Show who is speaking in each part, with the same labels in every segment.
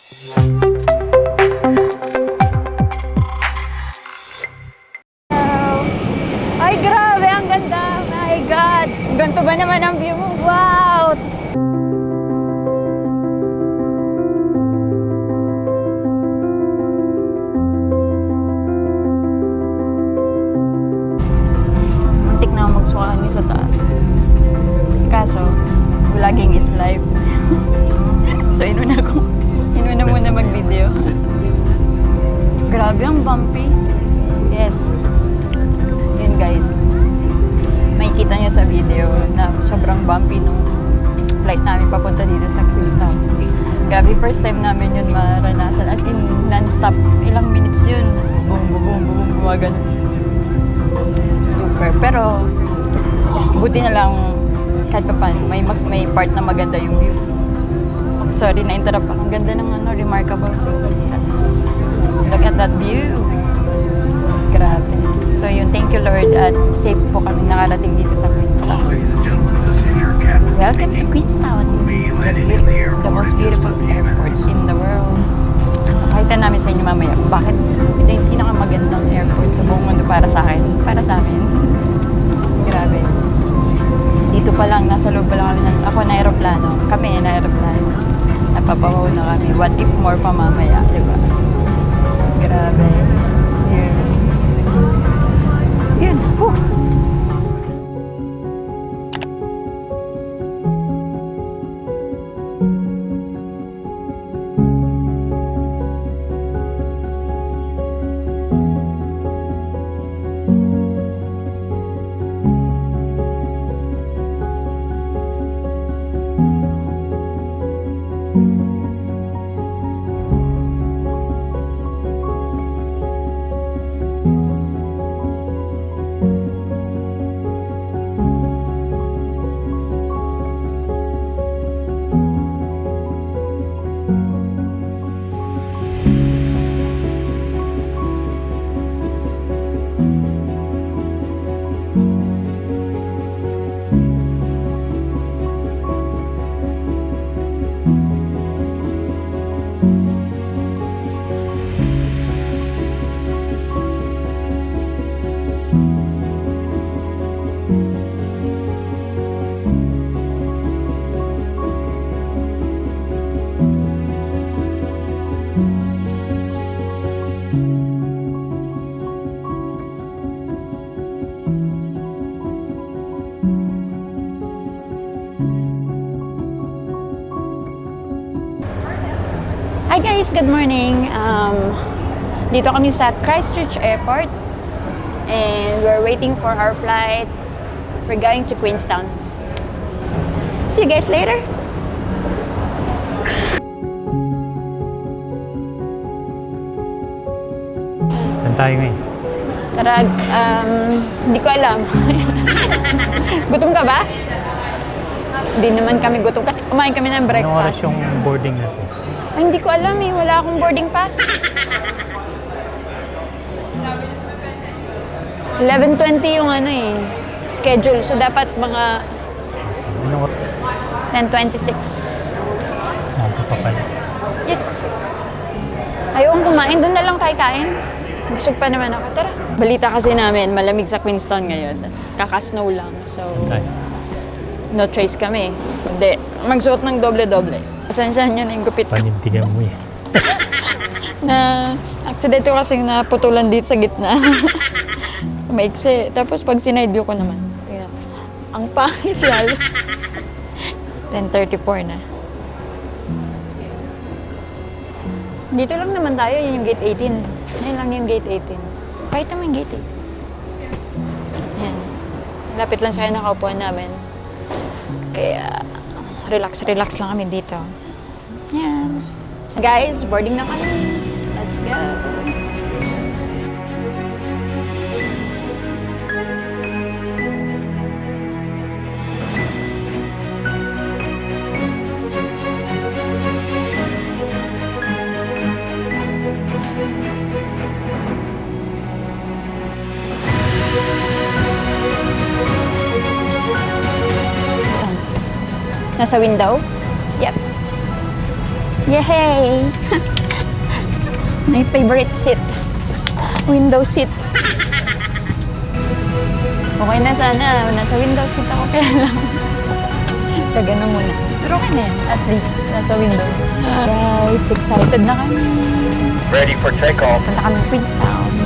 Speaker 1: Ay, grabe, ang ganda. My God. Ganito ba naman ang view mo? Wow! Muntik na ako magsukaan sa taas. Kaso, vlogging is life. So, inuna muna mag-video. Grabe, ang bumpy. Yes. Yun guys. Makikita niyo sa video na sobrang bumpy nung flight namin papunta dito sa Queenstown. Grabe, first time namin yun maranasan. As in, non-stop. Ilang minutes yun. Boom, boom, boom, boom, boom, ganun. Super. Pero, buti na lang kahit pa paano, may part na maganda yung view. Sorry, na-interrupt ako. Ang ganda ng remarkable scene. Look at that view. Grabe. So yun, thank you Lord at safe po kami nakarating dito sa Queenstown. Welcome to Queenstown, the most beautiful airport in the world. Pakita namin sa inyo mamaya bakit ito yung pinakamagandang airport sa buong mundo para sa akin, para sa amin. Grabe. Dito pa lang, nasa loob pa lang ako na aeroplano. Kami na aeroplano. Napapawaw na kami. What if more pa mamaya, diba? Grabe. Yun. Yun. Whew. Hi guys, good morning. Dito kami sa Christchurch Airport and we're waiting for our flight. We're going to Queenstown. See you guys later.
Speaker 2: Saan tayo ngayon?
Speaker 1: Tarag, hindi ko alam. Gutom ka ba? Hindi naman kami gutom kasi kumain kami ng breakfast.
Speaker 2: Anong oras yung boarding natin?
Speaker 1: Ay, hindi ko alam eh. Wala akong boarding pass. 11:20 yung schedule. So, dapat mga
Speaker 2: Anong oras?
Speaker 1: 10:26.
Speaker 2: Ito pa pala.
Speaker 1: Yes. Ayoko kumain. Doon na lang tayo kain. Busog pa naman ako. Tara. Balita kasi namin, malamig sa Queenstown ngayon. Kaka-snow lang. So,
Speaker 2: Saan tayo?
Speaker 1: no choice kami. Hindi. Magsuot ng doble-doble. Pasensyahan nyo na yung gupit ko.
Speaker 2: Panindigan mo yan.
Speaker 1: Na aksidente ko kasing naputulan dito sa gitna. Maiksi. Tapos pag sinide view ko naman, tingnan, ang pangit lalo. 10:34 na. Dito lang naman tayo, yun yung gate 18. Yan lang yung gate 18. Kahit naman yung gate 18. Yan. Lapit lang sa kayo nakaupuan namin. Kaya relax lang kami dito. Yan. Guys, boarding na kami. Let's go. Nasa window? Yep. Yay! My favorite seat. Window seat. Okay na sana. Nasa window seat ako kaya lang. Kagano muna. Pero okay na yan. At least, nasa window. Guys, excited na kami.
Speaker 3: Ready for takeoff.
Speaker 1: Punta kami Queenstown.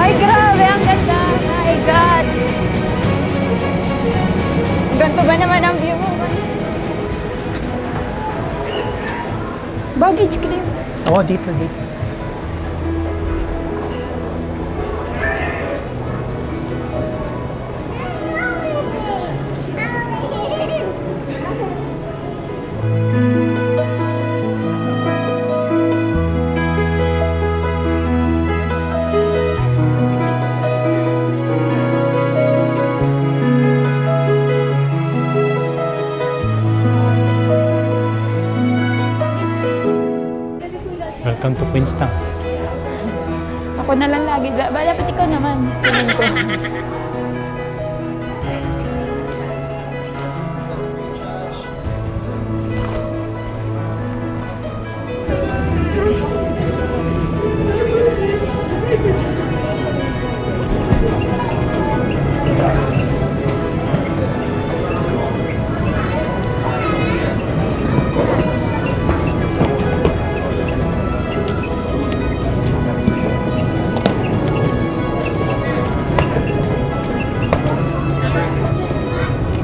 Speaker 1: Ay, grabe! Ang ganda! My God! Ganito ba naman ang view mo? Baggage claim.
Speaker 2: Oo, dito, dito. Welcome to Queenstown.
Speaker 1: Ako na lang lagi. Dapat ikaw naman. Tingin ko.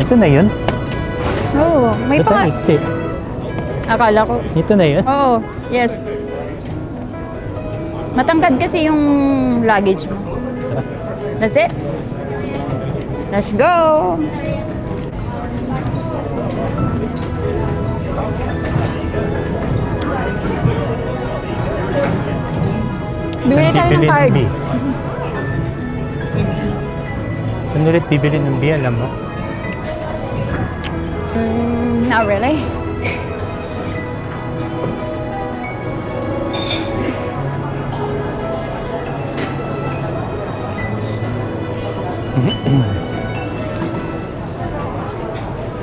Speaker 2: Ito na yun?
Speaker 1: Oo. May
Speaker 2: Ito
Speaker 1: pa.
Speaker 2: exit.
Speaker 1: Akala ko.
Speaker 2: Ito na yun?
Speaker 1: Oo. Yes. Matangkad kasi yung luggage mo. That's it. Let's go. Bibili tayo ng card.
Speaker 2: B? Saan ulit bibili ng B, alam mo?
Speaker 1: Not really.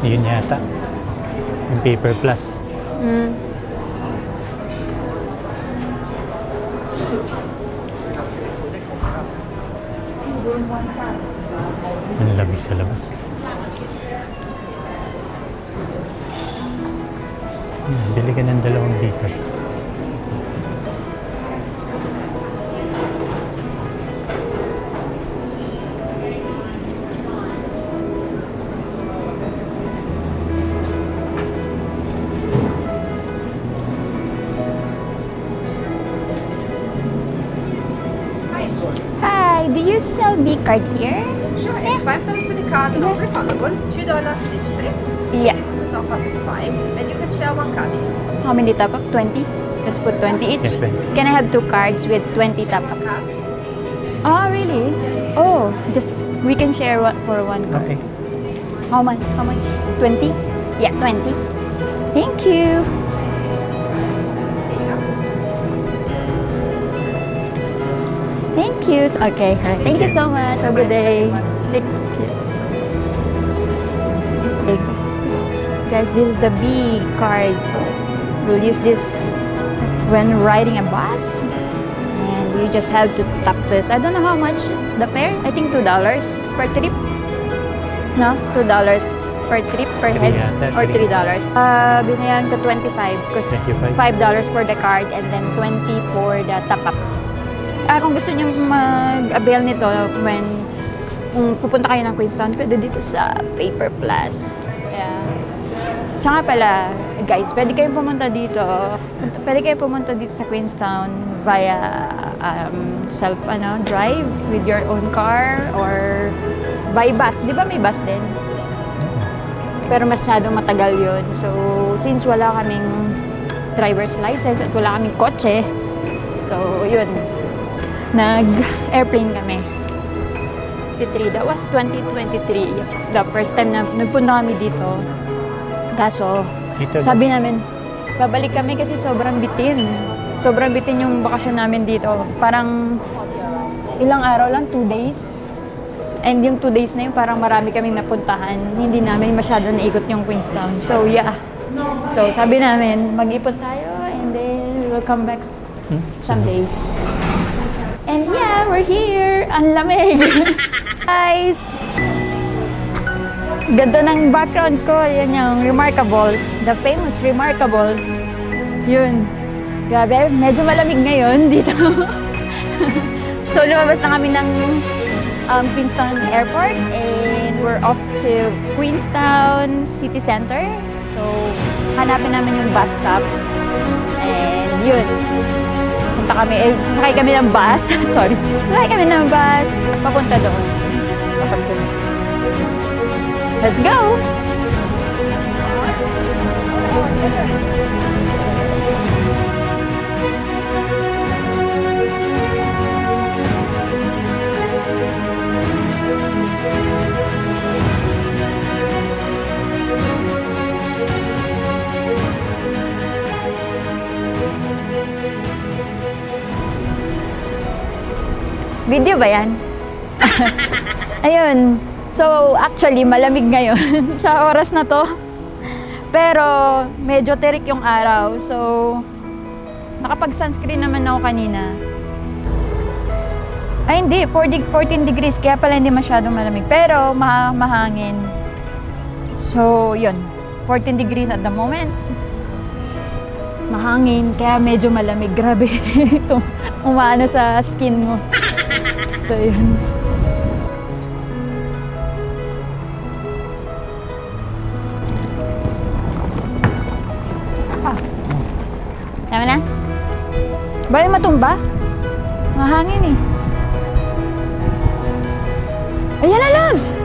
Speaker 2: Yun yata. Yung Paper Plus. Ang lamig sa labas. Bili ka ng 2 beaker.
Speaker 1: Hi, do you sell B card here?
Speaker 4: Sure, it's $5 for the card, non-refundable. $2 each trip.
Speaker 1: Yeah.
Speaker 4: The top up is $5, and you can share one card.
Speaker 1: How many top up? 20? Just put 20 each?
Speaker 2: Yes, 20.
Speaker 1: Can I have 2 cards with 20 top up?
Speaker 4: Card.
Speaker 1: Oh, really? Oh, just we can share for 1 card.
Speaker 2: Okay.
Speaker 1: How much? How much? 20? Yeah, 20. Thank you. Thank you. Okay. Alright. Thank you so much. Have a good day. Thank you. Guys, this is the B card. We'll use this when riding a bus. And you just have to tap this. I don't know how much is the fare. I think $2 per trip. No, $2 per trip, per
Speaker 2: Three
Speaker 1: head,
Speaker 2: yata,
Speaker 1: or
Speaker 2: three.
Speaker 1: $3. Binayaran ko 25 because
Speaker 2: 25.
Speaker 1: $5 for the card and then 20 for the top-up. Kung gusto niyo mag-avail nito kung pupunta kayo ng Queenstown, pwede dito sa Paper Plus. Yeah. Siya nga pala, guys, pwede kayong pumunta dito. Pwede kayong pumunta dito sa Queenstown via drive with your own car or by bus. Di ba may bus din? Pero masyadong matagal yun. So, since wala kaming driver's license at wala kaming kotse, so, yun. Nag-airplane kami. That was 2023. The first time na nagpunta kami dito. Kaso,
Speaker 2: Dito,
Speaker 1: sabi namin, babalik kami kasi sobrang bitin. Sobrang bitin yung bakasyon namin dito. Parang ilang araw lang, 2 days. And yung 2 days na yun, parang marami kaming napuntahan. Hindi namin masyado naikot yung Queenstown. So, yeah. So, sabi namin, mag-ipon tayo and then we will come back someday. And yeah, we're here. Ang lamig. Guys, ganda ng background ko. Yan yung Remarkables. The famous Remarkables. Yun. Grabe, medyo malamig ngayon dito. So, lumabas na kami ng Queenstown Airport and we're off to Queenstown City Center. So, hanapin namin yung bus stop. And yun. Punta kami, sasakay kami ng bus. Sorry. Sasakay kami ng bus. Papunta doon. Let's go! Video ba yan? Ayun. So, actually, malamig ngayon sa oras na to. Pero, medyo terik yung araw. So, nakapag-sunscreen naman ako kanina. Ay, hindi. 14 degrees. Kaya pala hindi masyadong malamig. Pero, mahangin. So, yun. 14 degrees at the moment. Mahangin. Kaya medyo malamig. Grabe. Umaano sa skin mo. So, yun. Tama na? Ba yung matumba? Mahangin eh. Ayan na, loves!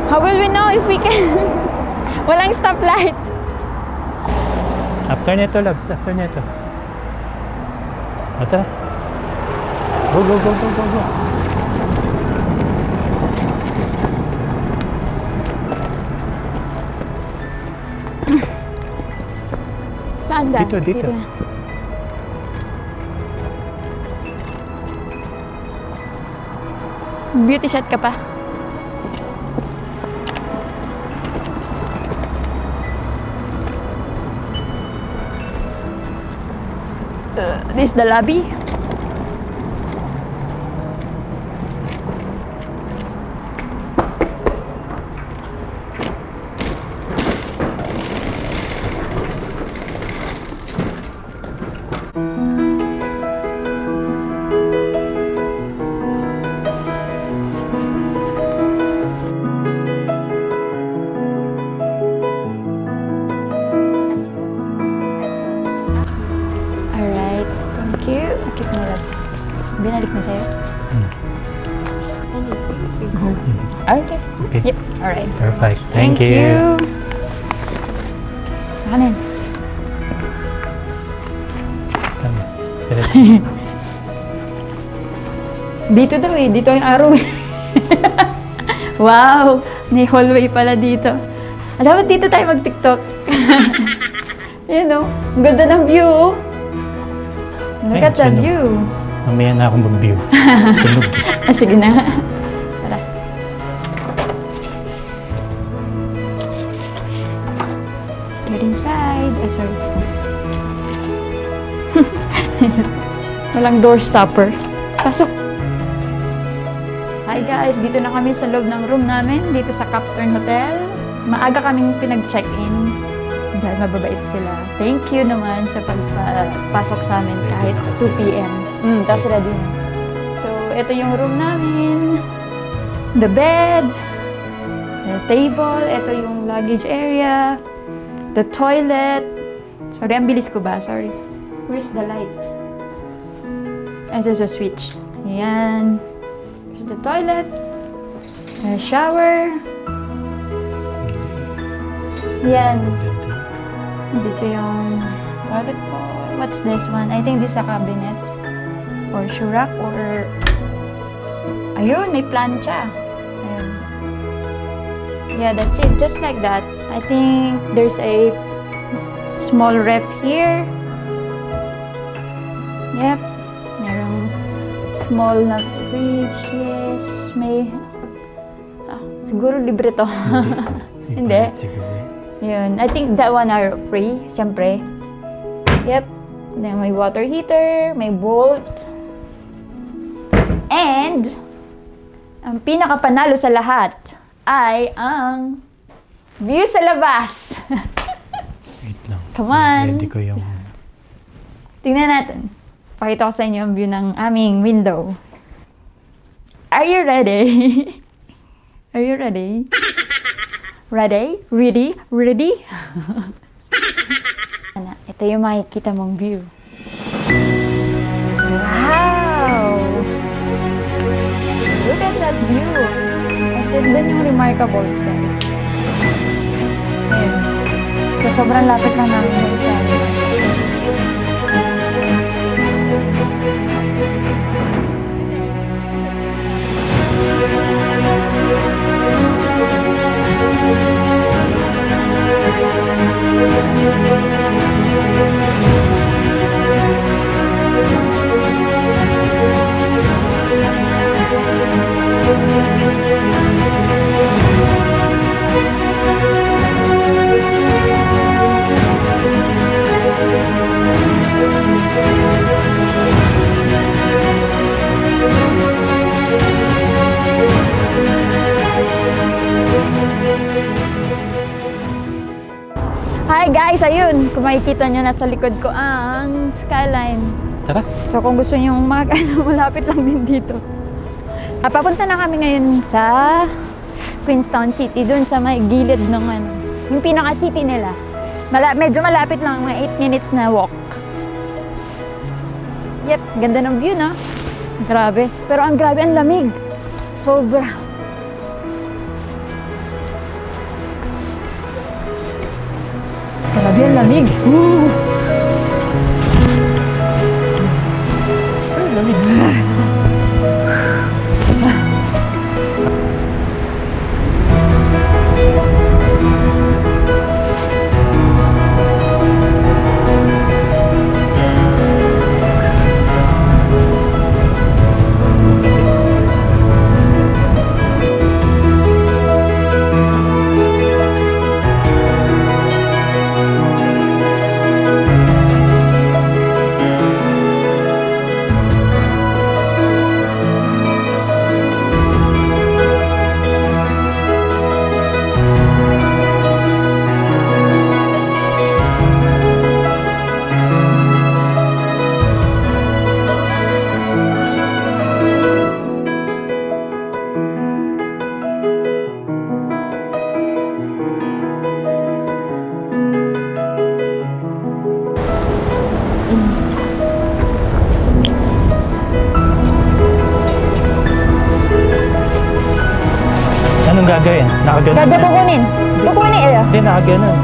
Speaker 1: How will we know if we can? Walang stoplight.
Speaker 2: After nito, loves. After nito. Ata. Go, go, go, go, go, go.
Speaker 1: Saan dyan?
Speaker 2: Dito.
Speaker 1: na. Beauty shot ka pa. This is the lobby. Alright, thank you. Okay, my loves. Binalik na sa'yo? Okay.
Speaker 2: Okay.
Speaker 1: Yep, alright.
Speaker 2: Perfect. Thank you.
Speaker 1: Kanin.
Speaker 2: Tama. Diretso.
Speaker 1: Dito daw eh. Dito yung araw eh. Wow! May hallway pala dito. Dapat dito tayo mag-TikTok. Yun o. Ang ganda ng view. Look at the
Speaker 2: Sunog.
Speaker 1: view.
Speaker 2: Mamaya na akong mag-view. Sunog.
Speaker 1: Sige na. Tara. Get inside. Ay, sorry. Walang door stopper. Pasok. Hi guys, dito na kami sa loob ng room namin, dito sa Capturn Hotel. Maaga kaming pinag-check-in. Dahil mababait sila. Thank you naman sa pagpasok sa amin kahit 2 p.m. Tapos ready na. So, ito yung room namin. The bed. The table. Ito yung luggage area. The toilet. Sorry, ang bilis ko ba? Sorry. Where's the light? Ito sa switch. Ayan. Here's the toilet. A shower. Ayan. Dito yung toilet ko. What's this one? I think this is a cabinet. Or shoe rack. Or... Ayun, may plancha. Ayun. Yeah, that's it. Just like that. I think there's a small ref here. Yep. Merong small na fridge. Yes. May... siguro libre to. Hindi.
Speaker 2: Siguro.
Speaker 1: Yun. I think that one are free. Siyempre. Yep. Then may water heater. May bolt. And... ang pinakapanalo sa lahat ay ang view sa labas.
Speaker 2: Wait lang.
Speaker 1: Come on.
Speaker 2: Ready ko yung...
Speaker 1: Tingnan natin. Pakita ko sa inyo ang view ng aming window. Are you ready? Are you ready? Ready? Ready? Ready? Ito yung makikita mong view. Wow! Look at that view! At doon yung remarkables, guys. Ayun. So, sobrang lapit lang namin dun sa Hi guys! Ayun! Kung makikita nyo, nasa likod ko ang skyline.
Speaker 2: Tara.
Speaker 1: So kung gusto nyo malapit lang din dito. Papunta na kami ngayon sa Queenstown City, dun sa may gilid ng yung pinaka-city nila. Medyo malapit lang, mga 8 minutes na walk. Yep, ganda ng view, no? Grabe. Pero ang grabe, ang lamig. Sobra. Grabe, ang lamig. Woo!
Speaker 2: Ay, lamig. Anong gagawin? Nakaganon
Speaker 1: Ganda
Speaker 2: na.
Speaker 1: kukunin. Kukunin,
Speaker 2: Hindi, nakaganon.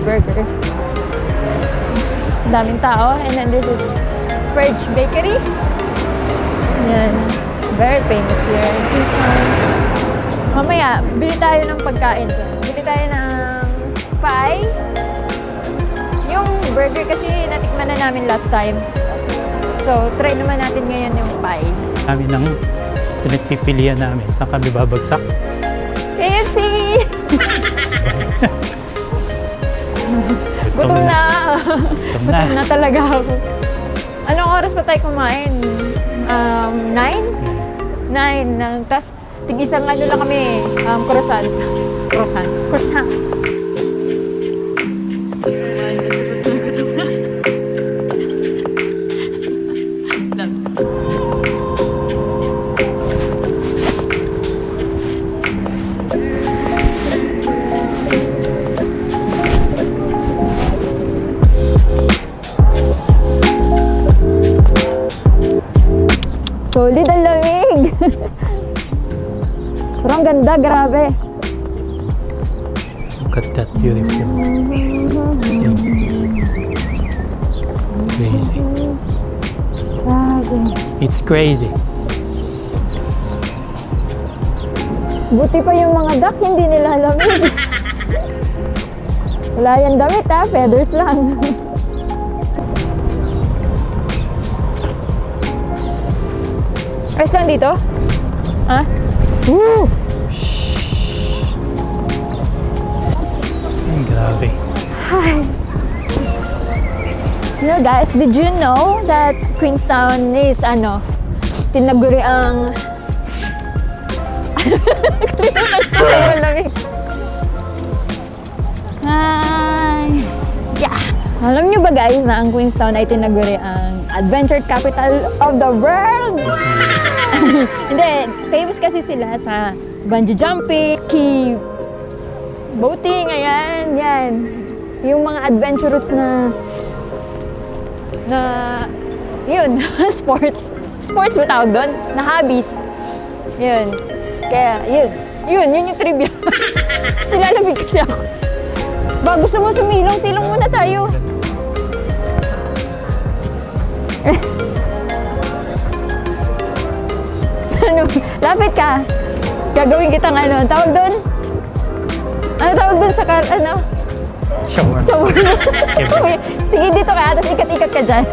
Speaker 1: burgers. Daming tao. And then this is Purge Bakery. Yan. Very famous here in Queenstown. Mamaya, bili tayo ng pagkain dyan. Bili tayo ng pie. Yung burger kasi natikman na namin last time. So, try naman natin ngayon yung pie.
Speaker 2: Kami ng pinagpipilian namin. Saan kami babagsak?
Speaker 1: KFC! Gutom na! Gutom na talaga ako. Anong oras pa tayo kumain? 9? 9. Tapos, tig-isang ano lang kami, croissant. Croissant. Ay, nasa gutom na. Solid ang lamig! Pero ang ganda, grabe.
Speaker 2: Look at that beautiful sea. Crazy.
Speaker 1: Grabe.
Speaker 2: It's crazy.
Speaker 1: Buti pa yung mga duck, hindi nila lamig. Wala yan damit ha, feathers lang. Ayos lang dito? Ha? Woo!
Speaker 2: Grabe.
Speaker 1: Hi! You know guys, did you know that Queenstown is tinaguri ang... Hi! Yeah! Alam nyo ba guys na ang Queenstown ay tinaguri ang adventure capital of the world? Hindi, famous kasi sila sa bungee jumping, ski, boating, ayan, yan. Yung mga adventurous na yun, sports ba tawag doon? Na hobbies. Yun. Kaya, yun yung trivia. Nilalamig kasi ako. Ba, gusto mo sumilong? Silong muna tayo. Lapit ka. Gagawin kitang tawag doon? Ano tawag doon sa
Speaker 2: Shower.
Speaker 1: Sige, dito ka, tapos ikat-ikat ka dyan.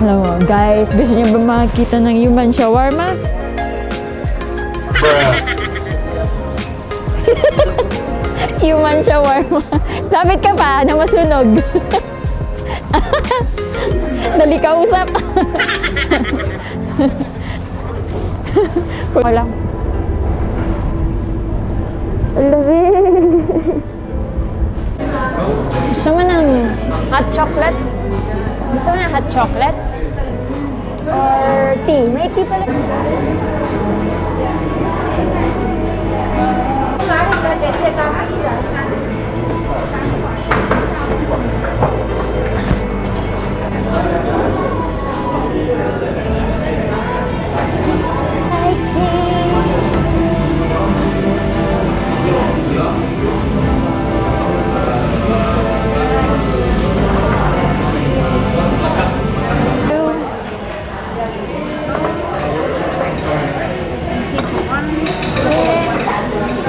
Speaker 1: Alam mo, guys, gusto niyo ba makakita ng human shawarma? Human shawarma. Lapit ka pa na masunog. Dali ka usap. Wala. Gusto mo ng hot chocolate? Gusto mo ng hot chocolate? Or tea? May tea pala.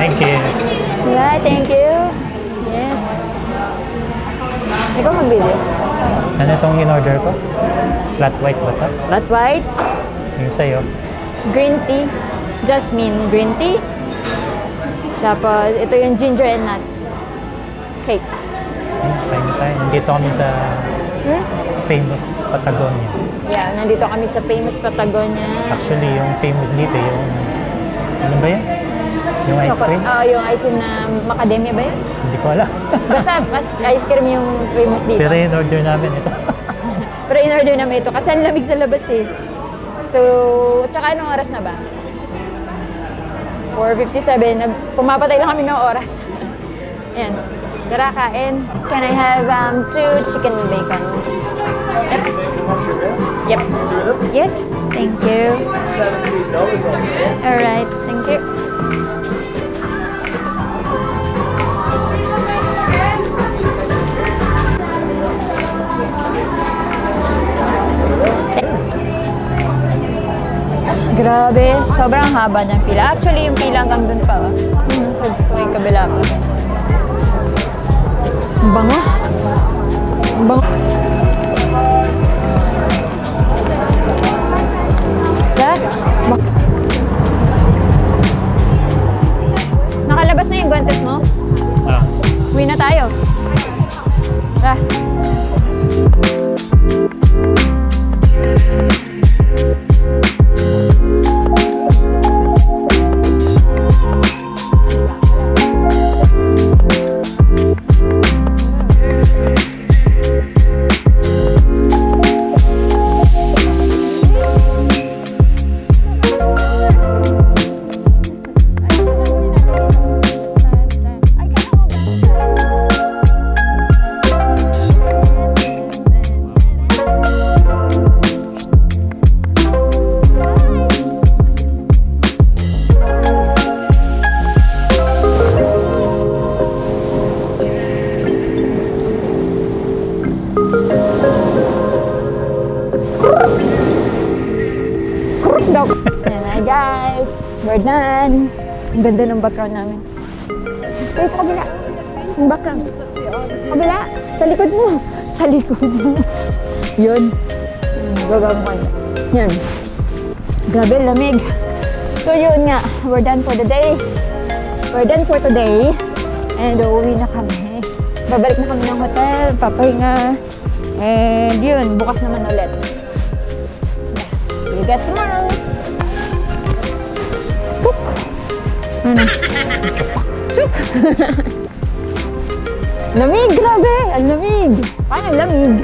Speaker 2: Thank you.
Speaker 1: Yeah, thank you. Yes. Ikaw magbili.
Speaker 2: Ano itong in-order ko? Flat white ba ito?
Speaker 1: Flat white,
Speaker 2: Yung sa'yo?
Speaker 1: green tea, jasmine green tea. Tapos, ito yung ginger and nut cake.
Speaker 2: Kain na tayo. Nandito kami sa famous Patagonia.
Speaker 1: Yeah, nandito kami sa famous Patagonia.
Speaker 2: Actually, yung famous dito, yung... Ano ba yan? Yung ice cream?
Speaker 1: Yung ice cream na macadamia ba yun?
Speaker 2: Hindi ko alam.
Speaker 1: Basta ice cream yung famous dito.
Speaker 2: Pero in-order namin ito.
Speaker 1: Pero in-order namin ito kasi ang lamig sa labas eh. So, tsaka anong oras na ba? 4:57. Pumapatay lang kami ng oras. Ayan. Tara, kain. Can I have 2 chicken bacon? Yep. Yep. Yes. Thank you.
Speaker 3: $17 on it.
Speaker 1: Alright. Thank you. Grabe, sobrang haba ng pila. Actually, yung pila hanggang dun pa. Oh. Sa may kabila pa. Ang bango. Ang bango. Nakalabas na yung guantes mo?
Speaker 2: Ah.
Speaker 1: Uwi na tayo. Tara. Go! Ayan na guys. We're done. Ang ganda ng background namin. Guys, sa kabila. Yung background. Kabila. Sa likod mo. Sa likod mo. Yun. Gagawin ko. Yan. Grabe, lamig. So yun nga. We're done for the day. We're done for today. And uuwi na kami. Babalik na kami ng hotel. Papahinga. And yun. Bukas naman ulit. See you guys tomorrow. Ano? Chuk! Lamig, grabe! Ang lamig! Paano lamig?